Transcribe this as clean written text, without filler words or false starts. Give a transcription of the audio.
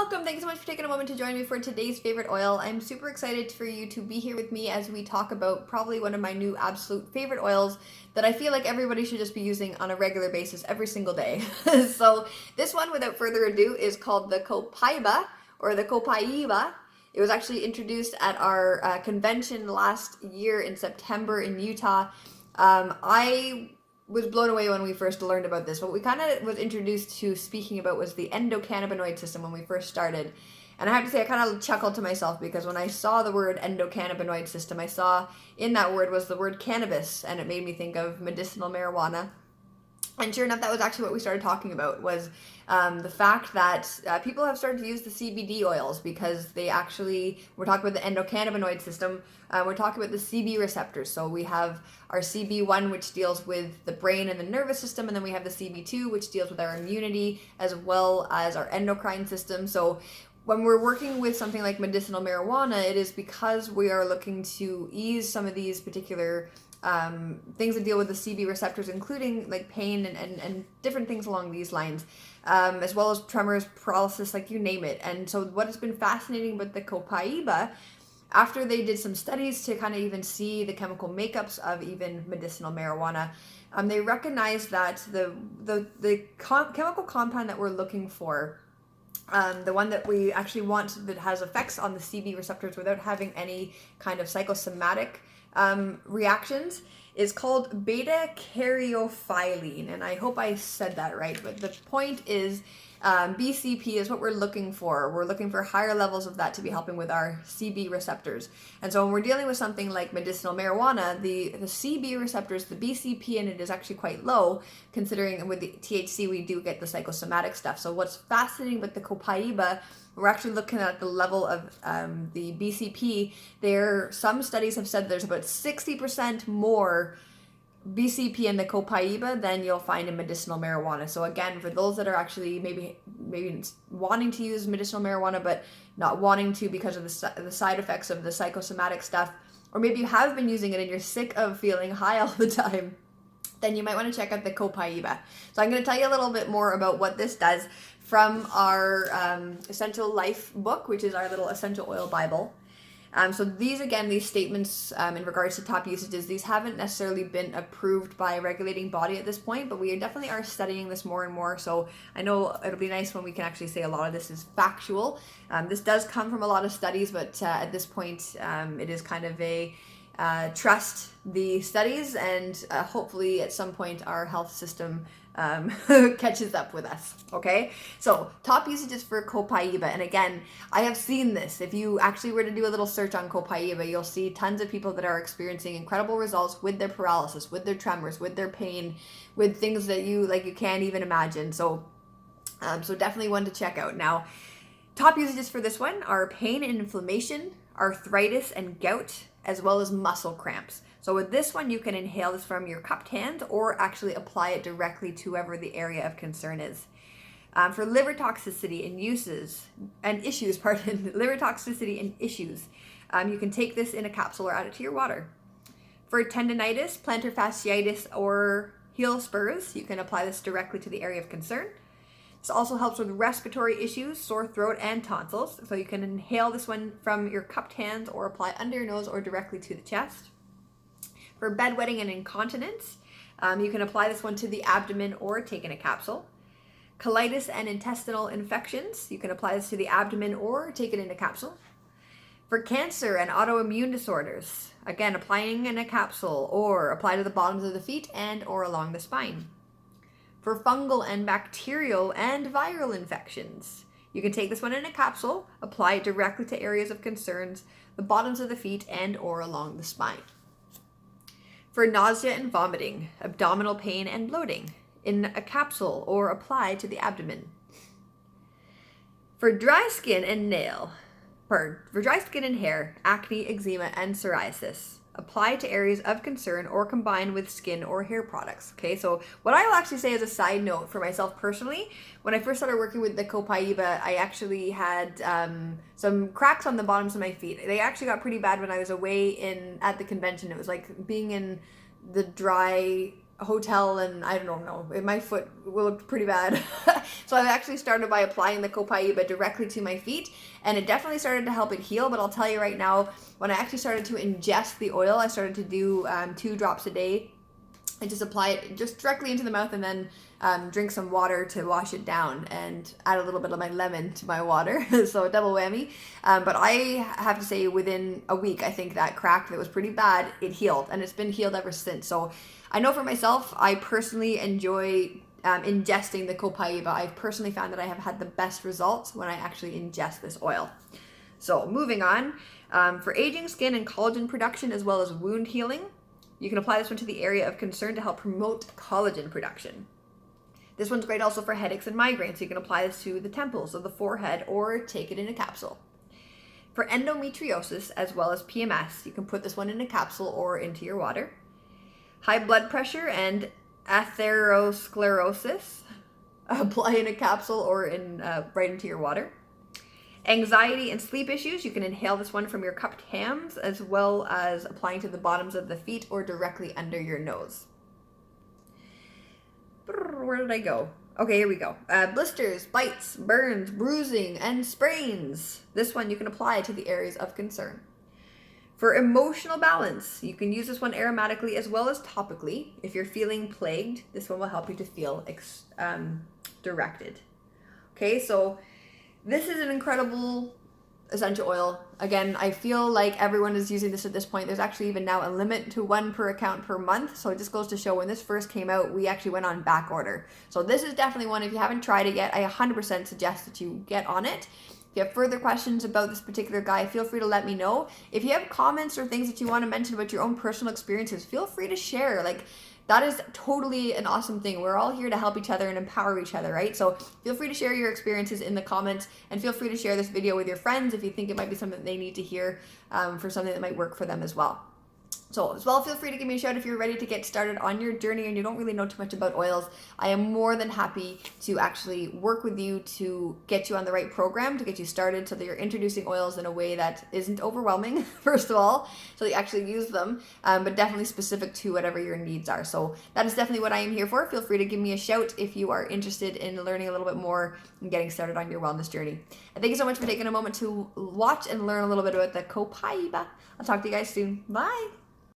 Welcome! Thanks so much for taking a moment to join me for today's favorite oil. I'm super excited for you to be here with me as we talk about probably one of my new absolute favorite oils that I feel like everybody should just be using on a regular basis every single day. So this one, without further ado, is called the Copaiba or the Copaiba. It was actually introduced at our convention last year in September in Utah. I was blown away when we first learned about this. What we kind of was introduced to speaking about was the endocannabinoid system when we first started. And I have to say, I kind of chuckled to myself because when I saw the word endocannabinoid system, I saw in that word was the word cannabis, and it made me think of medicinal marijuana. And sure enough, that was actually what we started talking about, was the fact that people have started to use the CBD oils because they actually, we're talking about the endocannabinoid system, we're talking about the CB receptors. So we have our CB1, which deals with the brain and the nervous system, and then we have the CB2, which deals with our immunity, as well as our endocrine system. So when we're working with something like medicinal marijuana, it is because we are looking to ease some of these particular things that deal with the CB receptors, including like pain and different things along these lines, as well as tremors, paralysis, like you name it. And so what has been fascinating with the Copaiba, after they did some studies to kind of even see the chemical makeups of even medicinal marijuana, they recognized that the chemical compound that we're looking for, the one that we actually want that has effects on the CB receptors without having any kind of psychosomatic reactions, is called beta caryophyllene, and I hope I said that right, but the point is BCP is what we're looking for. We're looking for higher levels of that to be helping with our CB receptors. And so when we're dealing with something like medicinal marijuana, the CB receptors, the BCP in it is actually quite low, considering with the THC we do get the psychosomatic stuff. So what's fascinating with the Copaiba, we're actually looking at the level of the BCP. Some studies have said there's about 60% more BCP in the Copaiba than you'll find in medicinal marijuana. So again, for those that are actually maybe wanting to use medicinal marijuana but not wanting to because of the side effects of the psychosomatic stuff, or maybe you have been using it and you're sick of feeling high all the time, then you might want to check out the Copaiba. So I'm going to tell you a little bit more about what this does from our Essential Life book, which is our little essential oil Bible. So these statements in regards to top usages, these haven't necessarily been approved by a regulating body at this point, but we definitely are studying this more and more. So I know it'll be nice when we can actually say a lot of this is factual. This does come from a lot of studies, but at this point, it is kind of a trust the studies, and hopefully at some point our health system catches up with us. Okay, so top usages for Copaiba, and again, I have seen this. If you actually were to do a little search on Copaiba, you'll see tons of people that are experiencing incredible results with their paralysis, with their tremors, with their pain, with things that you can't even imagine. So definitely one to check out. Now, top usages for this one are pain and inflammation, arthritis and gout, as well as muscle cramps. So with this one, you can inhale this from your cupped hand or actually apply it directly to wherever the area of concern is. For liver toxicity and issues, liver toxicity and issues, you can take this in a capsule or add it to your water. For tendinitis, plantar fasciitis, or heel spurs, you can apply this directly to the area of concern. This also helps with respiratory issues, sore throat, and tonsils. So you can inhale this one from your cupped hands or apply under your nose or directly to the chest. For bedwetting and incontinence, you can apply this one to the abdomen or take in a capsule. Colitis and intestinal infections, you can apply this to the abdomen or take it in a capsule. For cancer and autoimmune disorders, again, applying in a capsule or apply to the bottoms of the feet and or along the spine. For fungal and bacterial and viral infections, you can take this one in a capsule, apply it directly to areas of concerns, the bottoms of the feet and or along the spine. For nausea and vomiting, abdominal pain and bloating, in a capsule or apply to the abdomen. For dry skin and hair, acne, eczema, and psoriasis, apply to areas of concern or combine with skin or hair products. Okay, so what I will actually say as a side note for myself personally, when I first started working with the Copaiba, I actually had some cracks on the bottoms of my feet. They actually got pretty bad when I was away at the convention. It was like being in the dry hotel and I don't know, my foot looked pretty bad. So I've actually started by applying the Copaiba directly to my feet, and it definitely started to help it heal. But I'll tell you right now, when I actually started to ingest the oil, I started to do 2 drops a day. I just apply it just directly into the mouth, and then drink some water to wash it down, and add a little bit of my lemon to my water. So a double whammy. But I have to say, within a week, I think that crack that was pretty bad, it healed, and it's been healed ever since. So I know for myself, I personally enjoy ingesting the Copaiba. I've personally found that I have had the best results when I actually ingest this oil. So moving on, for aging, skin, and collagen production, as well as wound healing, you can apply this one to the area of concern to help promote collagen production. This one's great also for headaches and migraines, so you can apply this to the temples of the forehead or take it in a capsule. For endometriosis as well as PMS, you can put this one in a capsule or into your water. High blood pressure and atherosclerosis, apply in a capsule or in right into your water. Anxiety and sleep issues, you can inhale this one from your cupped hands, as well as applying to the bottoms of the feet or directly under your nose. Where did I go? Okay, here we go. Blisters, bites, burns, bruising, and sprains. This one you can apply to the areas of concern. For emotional balance, you can use this one aromatically as well as topically. If you're feeling plagued, this one will help you to feel directed. Okay, so this is an incredible essential oil. Again, I feel like everyone is using this at this point. There's actually even now a limit to 1 per account per month. So it just goes to show, when this first came out, we actually went on back order. So this is definitely one, if you haven't tried it yet, I 100% suggest that you get on it. If you have further questions about this particular guy, feel free to let me know. If you have comments or things that you want to mention about your own personal experiences, feel free to share. Like, that is totally an awesome thing. We're all here to help each other and empower each other, right? So feel free to share your experiences in the comments, and feel free to share this video with your friends if you think it might be something that they need to hear for something that might work for them as well. So as well, feel free to give me a shout if you're ready to get started on your journey and you don't really know too much about oils. I am more than happy to actually work with you to get you on the right program, to get you started so that you're introducing oils in a way that isn't overwhelming, first of all, so that you actually use them, but definitely specific to whatever your needs are. So that is definitely what I am here for. Feel free to give me a shout if you are interested in learning a little bit more and getting started on your wellness journey. And thank you so much for taking a moment to watch and learn a little bit about the Copaiba. I'll talk to you guys soon. Bye!